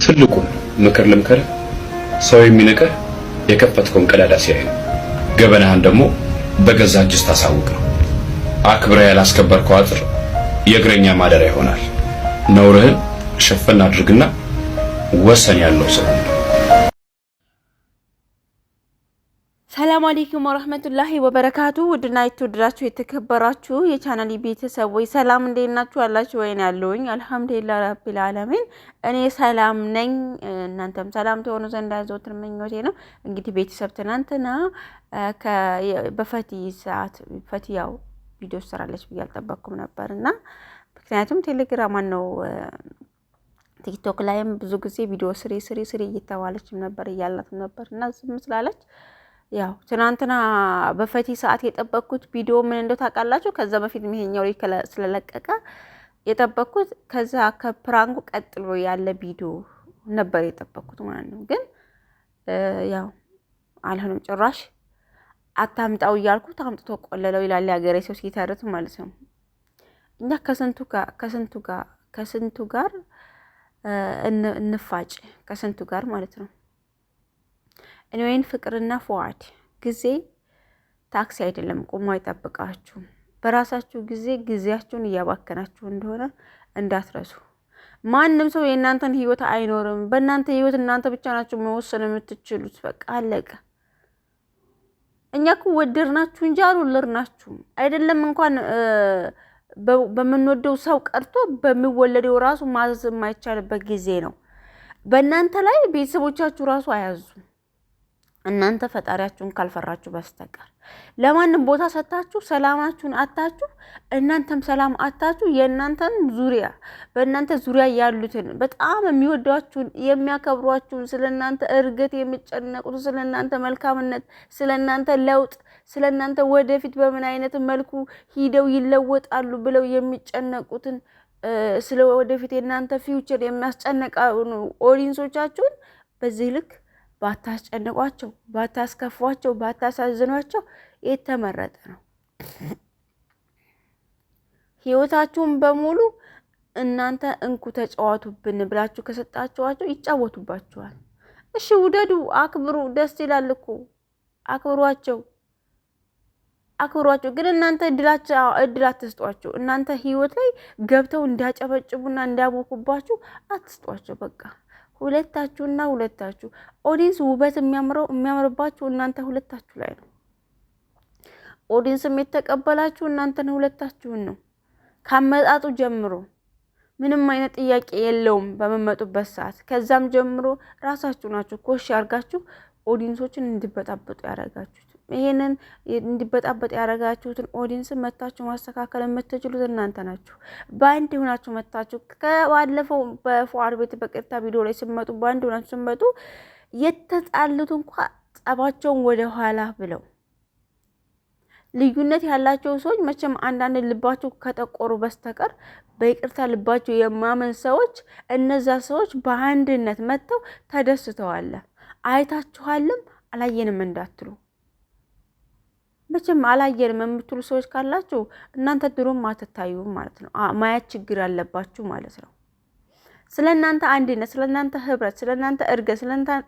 ትልቁን ምክር ልምከር፣ ሰው የሚንቅህ የከፈትከውን ቀዳዳ ሲያይ ነው። ገበናህን ደግሞ በገዛ እጅህ ታሳውቅ ነው። አክብረህ ያላስከበርከው አጥር የእግረኛ ማደሪያ ይሆናል። ነውርህን ሸፈን አድርግና ወሰን ያለው ሰው። ሰላም አለይኩም ወራህመቱላሂ ወበረካቱ። ውድና የተወደዳችሁ የተከበራችሁ የቻናሌ ቤተሰቦች ሰላም እንዴት ናችሁ? አላችሁ ወይን ያለውኝ አልহামዱሊላህ ረቢል ዓለሚን እኔ ሰላም ነኝ። እናንተም ሰላም ትሆኑ ዘንድ ዘወትር ምኞቴ ነው። እንግዲህ ቤተሰብ ትናንትና በፈቲ ሰዓት ፈቲያው ቪዲዮ ሰራለች ብዬ አልጠበቅኩም ነበርና ምክንያቱም ቴሌግራም ነው ቲክቶክ ላይም ብዙ ጊዜ ቪዲዮ ስሪ እየተባለችም ነበር እያልናትም ነበርና ዝም ስላለች ያው ትናንትና በፈቲ ሰዓት የጠበቅኩት ቪዲዮ ምን እንደው ታውቃላችሁ? ከዛ በፊት ይሄኛው ላይ ስለለቀቀ የጠበቅኩት ከዛ ከፕራንኩ ቀጥሎ ያለ ቪዲዮ ነበር የጠበቅኩት ማለት ነው። ግን ያው አልሆነም። ጭራሽ አታምጣው እያልኩት አምጥቶ ቆለለው ይላል ያገሬ ሰው ሲተርት ማለት ነው። እኛ ከስንቱ ጋር እንፋጭ ከስንቱ ጋር ማለት ነው። እኔን ፍቅርና ፉአድ ጊዜ ታክሲ አይደለም ቆሞ አይጠብቃችሁም። በራሳችሁ ጊዜያችሁን እያባከናችሁ እንደሆነ እንዳትረሱ። ማንም ሰው የእናንተን ህይወት አይኖርም። በእናንተ ህይወት እናንተ ብቻ ናችሁ መወሰን የምትችሉት። በቃ አለቀ። እኛ እኮ ወደድናችሁ እንጂ አልወለድናችሁም። አይደለም እንኳን በምንወደው ሰው ቀርቶ በሚወለደው ራሱ ማዘዝ የማይቻልበት ጊዜ ነው። በእናንተ ላይ ቤተሰቦቻችሁ ራሱ አያዙም። እናንተ ፈጣሪያችሁን ካልፈራችሁ በስተቀር ለማንም ቦታ ሰጣችሁ ሰላማችሁን አጣችሁ። እናንተም ሰላም አጣችሁ። የእናንተን ዙሪያ በእናንተ ዙሪያ ያሉትን በጣም የሚወዷችሁን የሚያከብሯችሁን ስለእናንተ እርግጥ የሚጨነቁት ስለእናንተ መልካምነት ስለእናንተ ለውጥ ስለእናንተ ወደፊት በምን አይነት መልኩ ሂደው ይለወጣሉ ብለው የሚጨነቁትን ስለ ወደፊት የእናንተ ፊውቸር የሚያስጨንቃው ኦዲየንሶቻችሁን በዚህ ልክ ባታስጨንቋቸው፣ ባታስከፏቸው፣ ባታሳዝኗቸው የተመረጠ ነው። ህይወታችሁን በሙሉ እናንተ እንኩ ተጫዋቱብን ብላችሁ ከሰጣችኋቸው ይጫወቱባችኋል። እሺ ውደዱ፣ አክብሩ፣ ደስ ይላል እኮ አክብሯቸው። ግን እናንተ እድል አትስጧቸው። እናንተ ህይወት ላይ ገብተው እንዲያጨበጭቡና እንዲያቦኩባችሁ አትስጧቸው። በቃ ሁለታችሁ ኦዲየንስ ውበት የሚያምርባችሁ እናንተ ሁለታችሁ ላይ ነው። ኦዲየንስም የተቀበላችሁ እናንተን ሁለታችሁን ነው። ካመጣጡ ጀምሮ ምንም አይነት ጥያቄ የለውም በመመጡበት ሰዓት። ከዛም ጀምሮ ራሳችሁ ናችሁ ኮሽ ያርጋችሁ ኦዲየንሶችን እንዲበጣበጡ ያረጋችሁት። ይሄንን እንዲበጣበጥ ያረጋችሁትን ኦዲየንስ መታችሁ ማስተካከል የምትችሉት እናንተ ናችሁ። በአንድ ሆናችሁ መታችሁ ከባለፈው በፉአድ ቤት በቀጥታ ቪዲዮ ላይ ሲመጡ በአንድ ሆናችሁ ሲመጡ የተጣሉት እንኳን ጸባቸውን ወደ ኋላ ብለው ልዩነት ያላቸው ሰዎች መቼም አንዳንድ ልባቸው ከጠቆሩ በስተቀር በይቅርታ ልባቸው የማመን ሰዎች እነዛ ሰዎች በአንድነት መጥተው ተደስተዋል። አይታችኋልም አላየንም እንዳትሉ። መቼም አላየንም የምትሉ ሰዎች ካላችሁ እናንተ ድሮም አትታዩም ማለት ነው። ማየት ችግር ያለባችሁ ማለት ነው። ስለናንተ አንድነት፣ ስለናንተ ህብረት፣ ስለናንተ እርገት፣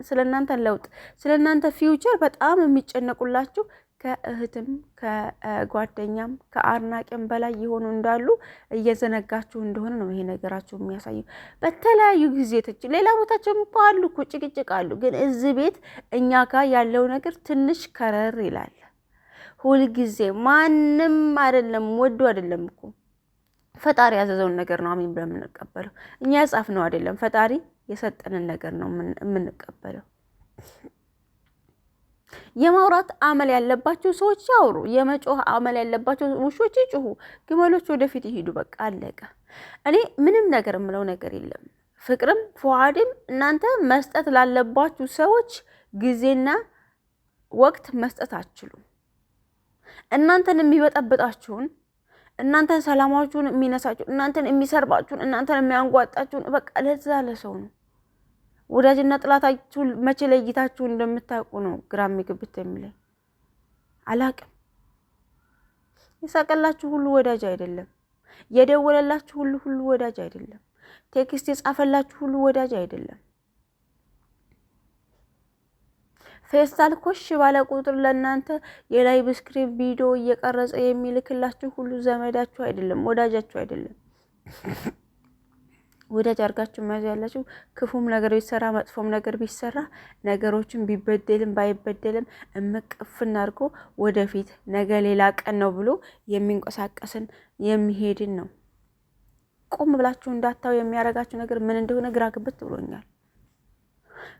ስለናንተ ለውጥ፣ ስለናንተ ፊውቸር በጣም የሚጨነቁላችሁ ከእህትም ከጓደኛም ከአድናቂም በላይ የሆኑ እንዳሉ እየዘነጋችሁ እንደሆነ ነው ይሄ ነገራችሁ የሚያሳየው። በተለያዩ ጊዜቶች ሌላ ቦታቸው አሉ እኮ ጭቅጭቅ አሉ። ግን እዚህ ቤት እኛ ጋር ያለው ነገር ትንሽ ከረር ይላል። ሁል ጊዜ ማንም አይደለም ወዶ አይደለም እኮ ፈጣሪ ያዘዘውን ነገር ነው አሚን ብለን የምንቀበለው። እኛ ያጻፍነው አይደለም፣ ፈጣሪ የሰጠንን ነገር ነው የምንቀበለው። የማውራት አመል ያለባቸው ሰዎች ያውሩ፣ የመጮህ አመል ያለባቸው ውሾች ይጮሁ፣ ግመሎች ወደፊት ይሄዱ። በቃ አለቀ። እኔ ምንም ነገር የምለው ነገር የለም። ፍቅርም ፉአድም እናንተ መስጠት ላለባችሁ ሰዎች ጊዜና ወቅት መስጠት አትችሉም። እናንተን የሚበጠብጣችሁን እናንተን ሰላማችሁን የሚነሳችሁ እናንተን የሚሰርባችሁን እናንተን የሚያንጓጣችሁን በቃ ለዛ ለሰው ነው። ወዳጅና ጥላታችሁ መቼ ለይታችሁ እንደምታውቁ ነው ግራ የሚገብት የሚለኝ። አላቅም። የሳቀላችሁ ሁሉ ወዳጅ አይደለም። የደወለላችሁ ሁሉ ወዳጅ አይደለም። ቴክስት የጻፈላችሁ ሁሉ ወዳጅ አይደለም። ፌስታል ኮሽ ባለ ቁጥር ለእናንተ የላይቭ ስክሪን ቪዲዮ እየቀረጸ የሚልክላችሁ ሁሉ ዘመዳችሁ አይደለም፣ ወዳጃችሁ አይደለም። ወዳጅ አድርጋችሁ መያዝ ያላችሁ ክፉም ነገር ቢሰራ መጥፎም ነገር ቢሰራ ነገሮችን ቢበደልም ባይበደልም እምቅፍና አድርጎ ወደፊት ነገ ሌላ ቀን ነው ብሎ የሚንቀሳቀስን የሚሄድን ነው። ቆም ብላችሁ እንዳታው የሚያደርጋችሁ ነገር ምን እንደሆነ ግራ ግብት ብሎኛል።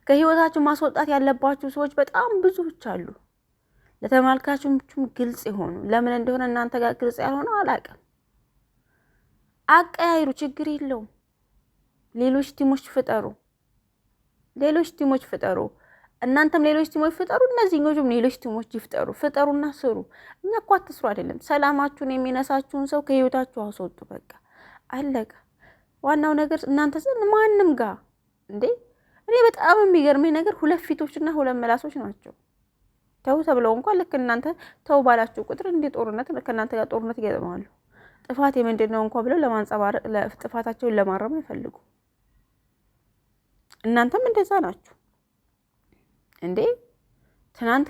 ከህይወታችሁ ማስወጣት ያለባችሁ ሰዎች በጣም ብዙዎች አሉ። ለተመልካቹም ግልጽ የሆኑ ለምን እንደሆነ እናንተ ጋር ግልጽ ያልሆነው አላውቅም። አቀያይሩ፣ ችግር የለውም። ሌሎች ቲሞች ፍጠሩ። እናንተም ሌሎች ቲሞች ፍጠሩ፣ እነዚህኞቹም ሌሎች ቲሞች ይፍጠሩ። ፍጠሩና ስሩ። እኛ እኮ አትስሩ አይደለም። ሰላማችሁን የሚነሳችሁን ሰው ከህይወታችሁ አስወጡ። በቃ አለቀ። ዋናው ነገር እናንተ ማንም ጋር እንዴ እኔ በጣም የሚገርመኝ ነገር 2 ፊቶችና 2 ምላሶች ናቸው። ተው ተብለው እንኳን ልክ እናንተ ተው ባላችሁ ቁጥር እንደ ጦርነት ከእናንተ ጋር ጦርነት ይገጥማሉ። ጥፋት የምንድነው እንኳን ብለው ለማንጸባረቅ ጥፋታቸውን ለማረም አይፈልጉ። እናንተም እንደዛ ናችሁ እንዴ።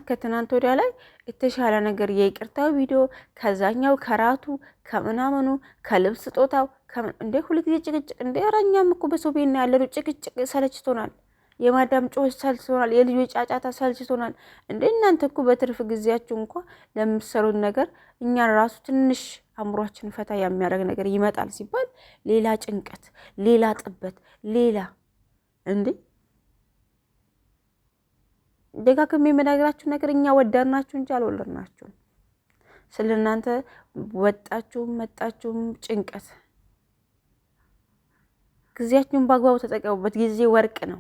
ከትናንት ወዲያ ላይ የተሻለ ነገር የይቅርታው ቪዲዮ ከዛኛው ከራቱ ከምናምኑ ከልብስ ስጦታው እንዴ ሁልጊዜ ጭቅጭቅ እንዴ። አራኛም እኮ በሰው ቤት ነው ያለነው። ጭቅጭቅ ሰለችቶናል። የማዳም ጮህ ሰልችቶናል። የልጆች ጫጫታ ሰልችቶናል። እንዴ እናንተ እኮ በትርፍ ጊዜያችሁ እንኳ ለምትሰሩት ነገር እኛን ራሱ ትንሽ አእምሯችን ፈታ የሚያደርግ ነገር ይመጣል ሲባል ሌላ ጭንቀት፣ ሌላ ጥበት፣ ሌላ እንዴ። ደጋግሜ የምነግራችሁ ነገር እኛ ወዳድናችሁ እንጂ አልወለድናችሁም። ስለናንተ ወጣችሁም መጣችሁም ጭንቀት። ጊዜያችሁን በአግባቡ ተጠቀሙበት። ጊዜ ወርቅ ነው።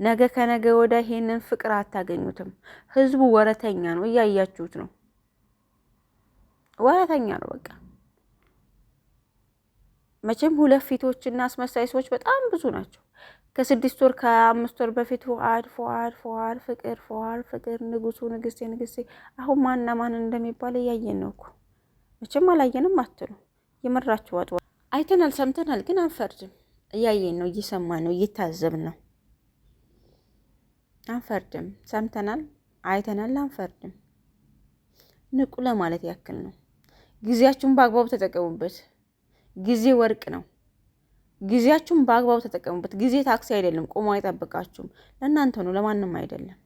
ነገ ከነገ ወደ ይሄንን ፍቅር አታገኙትም። ህዝቡ ወረተኛ ነው፣ እያያችሁት ነው። ወረተኛ ነው በቃ። መቼም 2 ፊቶችና አስመሳይ ሰዎች በጣም ብዙ ናቸው። ከ6 ወር ከ5 ወር በፊት ፉአድ ፍቅር ንጉሱ ንግስቴ አሁን ማንና ማን እንደሚባል እያየን ነው እኮ። መቼም አላየንም አትሉ። የመራችሁ ዋጥ አይተናል፣ ሰምተናል፣ ግን አንፈርድም። እያየን ነው፣ እየሰማን ነው፣ እየታዘብን ነው። አንፈርድም። ሰምተናል፣ አይተናል፣ አንፈርድም። ንቁ ለማለት ያክል ነው። ጊዜያችሁን በአግባቡ ተጠቀሙበት። ጊዜ ወርቅ ነው። ጊዜያችሁን በአግባቡ ተጠቀሙበት። ጊዜ ታክሲ አይደለም፣ ቆሞ አይጠብቃችሁም። ለእናንተ ነው፣ ለማንም አይደለም።